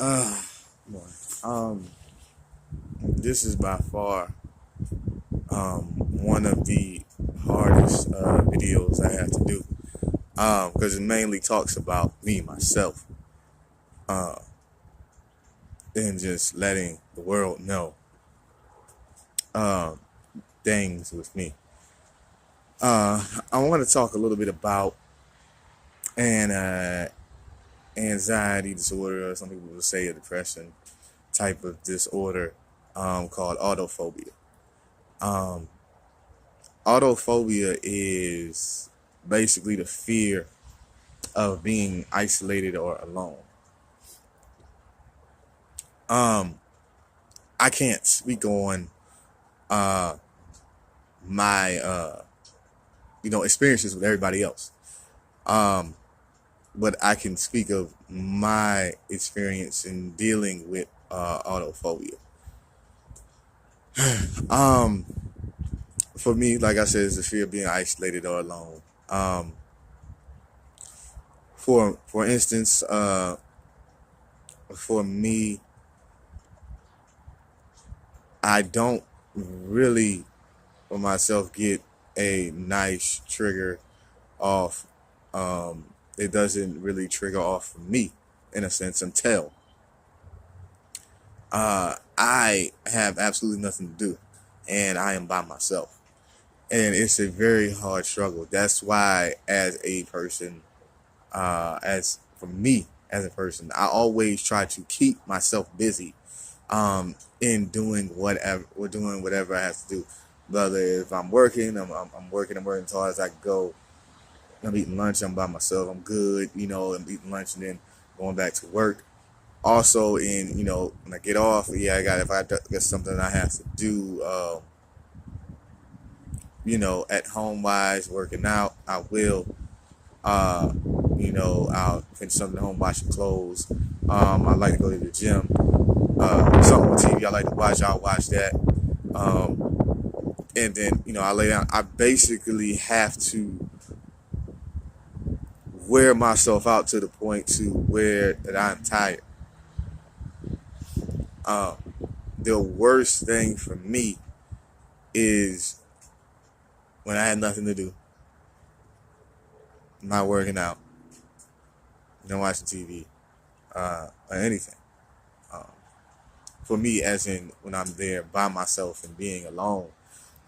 Boy. This is by far one of the hardest videos I have to do because it mainly talks about me myself uh, and just letting the world know uh, things with me. I want to talk a little bit about an anxiety disorder, or some people would say a depression type of disorder called autophobia. Um, Autophobia is basically the fear of being isolated or alone. Um, I can't speak on uh, my experiences with everybody else, um, but I can speak of my experience in dealing with autophobia. Um, for me, like I said, it's the fear of being isolated or alone. For instance, for me, I don't really for myself get a nice trigger off. It doesn't really trigger off for me in a sense until I have absolutely nothing to do and I am by myself. And it's a very hard struggle. That's why, as a person, as for me as a person, I always try to keep myself busy in doing whatever I have to do. Whether if I'm working, I'm working as hard as I can go. I'm eating lunch, I'm by myself, I'm good, I'm eating lunch and then going back to work. Also, when I get off, yeah, if I got something I have to do, at home wise, working out, I will. Uh, I'll finish something at home, washing clothes. I like to go to the gym. Something on TV I like to watch, I'll watch that. And then, I lay down. I basically have to wear myself out to the point to where that I'm tired. Uh, the worst thing for me is when I had nothing to do, not working out, not watching TV, or anything. Um, for me, as in when I'm there by myself and being alone,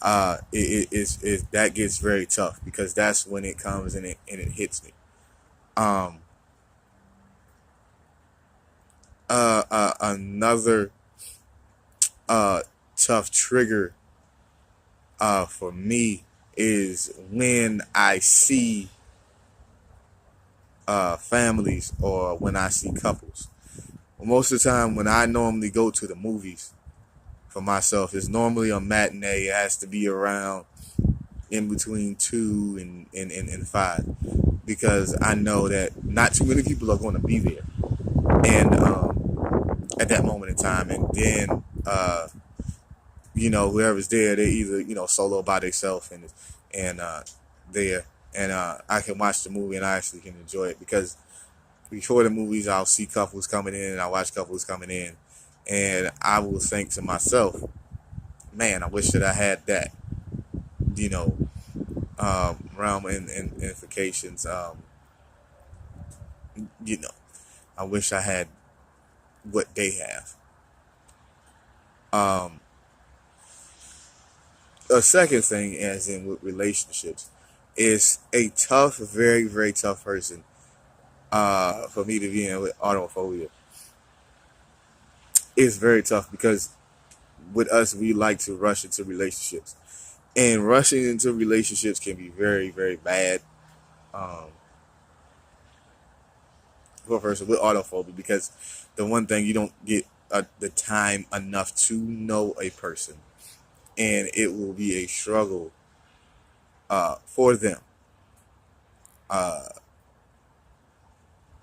that gets very tough because that's when it comes and it hits me. Um, Another uh, tough trigger for me is when I see families or when I see couples. Most of the time, when I normally go to the movies for myself, it's normally a matinee. It has to be around in between 2 and 5 because I know that not too many people are going to be there. And at that moment in time, and then whoever's there, they either solo by themselves and there, and I can watch the movie and I actually can enjoy it because before the movies, I'll see couples coming in and I watch couples coming in, and I will think to myself, man, I wish that I had that, you know, realm and implications. You know, I wish I had what they have. Um, a second thing, as in with relationships, is a tough, very, very tough person for me to be in with autophobia. It's very tough because with us, we like to rush into relationships. And rushing into relationships can be very, very bad um, for a person with autophobia because the one thing you don't get the time enough to know a person, and it will be a struggle for them, uh,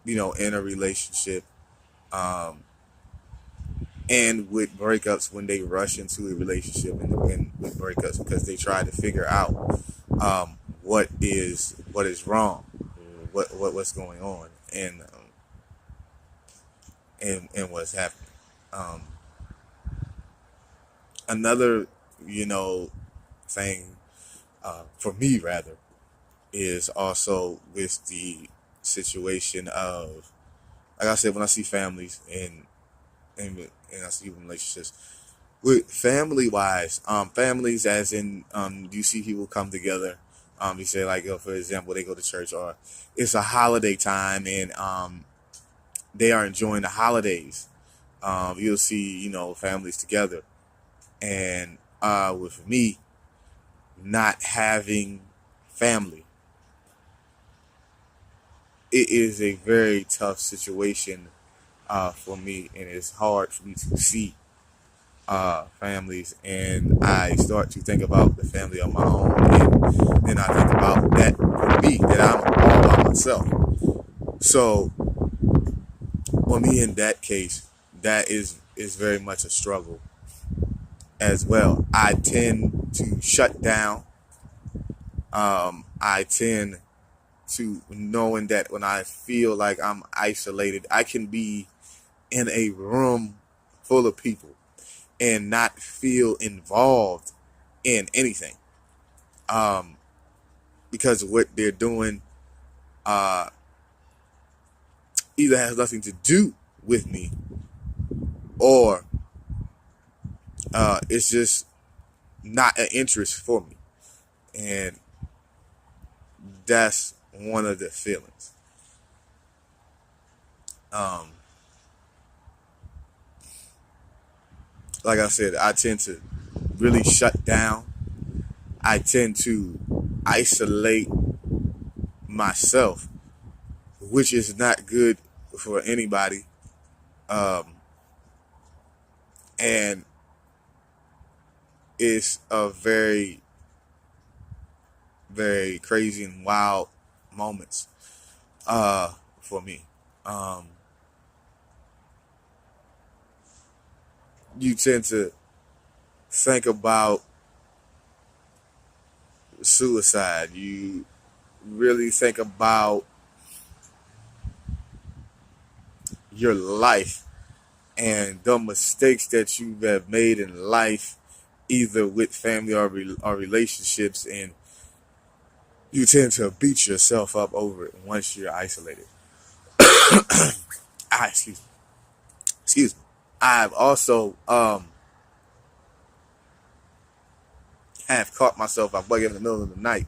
in a relationship. Um, and with breakups when they rush into a relationship and with breakups because they try to figure out what is wrong, what's going on, and what's happening. Um, Another, you know, thing for me rather is also with the situation of, like I said, when I see families and I see relationships with family wise, families as in you see people come together. You say like, for example, they go to church or it's a holiday time and they are enjoying the holidays. You'll see, you know, families together. And with me not having family, it is a very tough situation for me, and it's hard for me to see families. And I start to think about the family of my own, and then I think about that for me, that I'm all by myself. So for me, in that case, that is very much a struggle as well. I tend to shut down. I tend to knowing that when I feel like I'm isolated, I can be in a room full of people and not feel involved in anything, um, because of what they're doing uh, either has nothing to do with me or it's just not an interest for me. And that's one of the feelings. Um, like I said, I tend to really shut down. I tend to isolate myself, which is not good for anybody. Um, and it's a very, very crazy and wild moments for me. Um, you tend to think about suicide. You really think about your life and the mistakes that you have made in life, either with family or relationships, and you tend to beat yourself up over it once you're isolated. Excuse me. Excuse me. I've also have caught myself. I wake up in the middle of the night,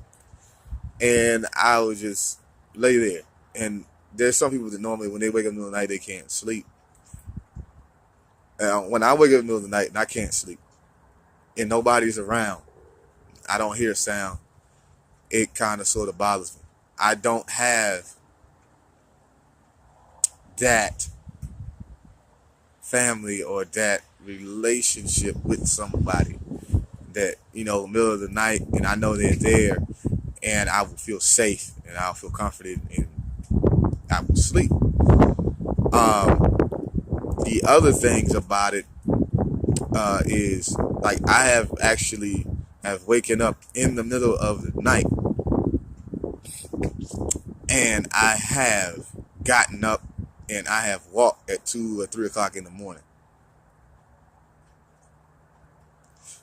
and I would just lay there. And there's some people that normally, when they wake up in the middle of the night, they can't sleep. When I wake up in the middle of the night and I can't sleep, and nobody's around, I don't hear a sound. It kind of sort of bothers me. I don't have that family or that relationship with somebody that, you know, middle of the night, and I know they're there, and I will feel safe and I'll feel comforted and I will sleep. The other things about it is like I have actually have waken up in the middle of the night, and I have gotten up and I have walked at 2 or 3 o'clock in the morning.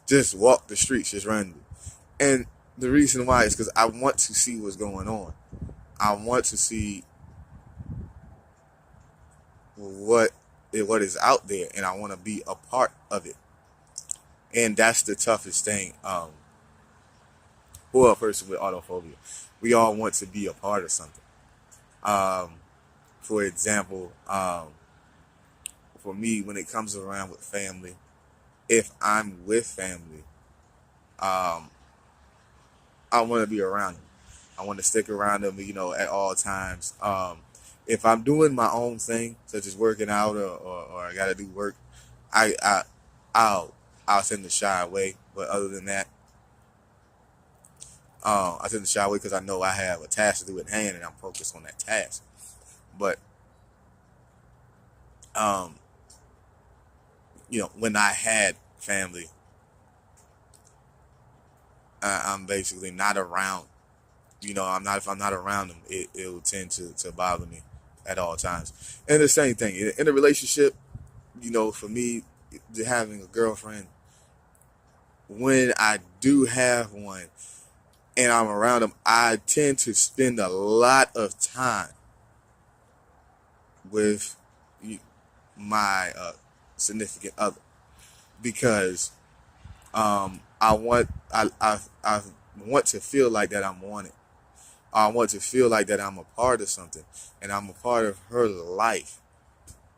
Just walk the streets, just randomly. And the reason why is because I want to see what's going on. I want to see what what is out there, and I want to be a part of it. And that's the toughest thing for a person with autophobia. We all want to be a part of something. Um, for example, for me, when it comes around with family, if I'm with family, um, I want to be around them. I want to stick around them, you know, at all times. If I'm doing my own thing, such as working out or I got to do work, I, I I'll I'll tend to shy away. But other than that, I tend to shy away because I know I have a task to do at hand and I'm focused on that task. But um, you know, when I had family, I'm basically not around. You know, I'm not if I'm not around them, it will tend to bother me at all times. And the same thing in a relationship, for me, having a girlfriend, when I do have one and I'm around them, I tend to spend a lot of time with my significant other, because I want to feel like that I'm wanted. I want to feel like that I'm a part of something, and I'm a part of her life,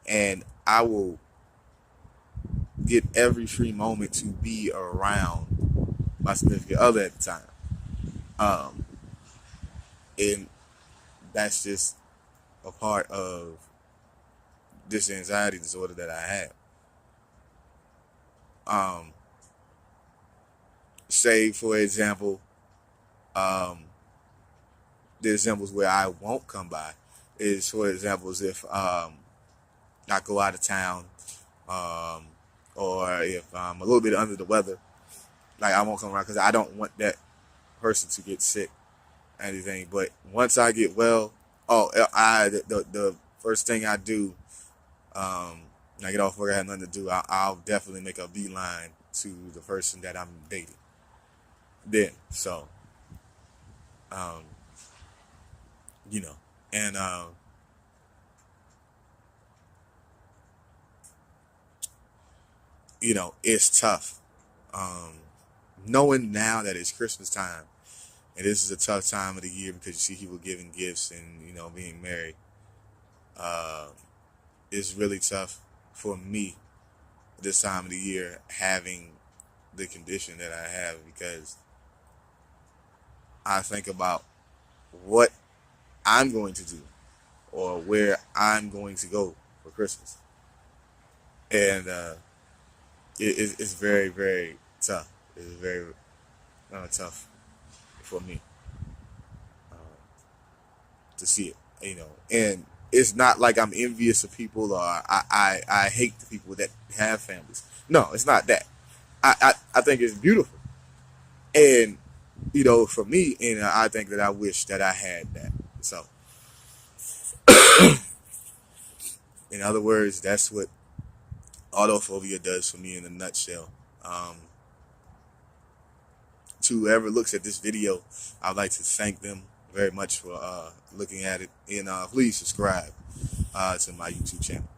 and I will get every free moment to be around my significant other at the time. Um, and that's just a part of this anxiety disorder that I have. Say, for example, um, the examples where I won't come by is, for example, if I go out of town, um, or if I'm a little bit under the weather, like I won't come around because I don't want that person to get sick or anything. But once I get well, the first thing I do, when I get off work, I have nothing to do, I'll definitely make a beeline to the person that I'm dating. Then, so, um, you know, and it's tough. Um, Knowing now that it's Christmas time, and this is a tough time of the year because you see people giving gifts and being married. Uh, it's really tough for me this time of the year having the condition that I have, because I think about what I'm going to do or where I'm going to go for Christmas, and it's very, very tough. It's very tough for me uh, to see it, and it's not like I'm envious of people, or I hate the people that have families. No, it's not that. I think it's beautiful, and for me, and I think that I wish that I had that. So, in other words, that's what autophobia does for me in a nutshell. Um, to whoever looks at this video, I'd like to thank them very much for looking at it, and please subscribe to my YouTube channel.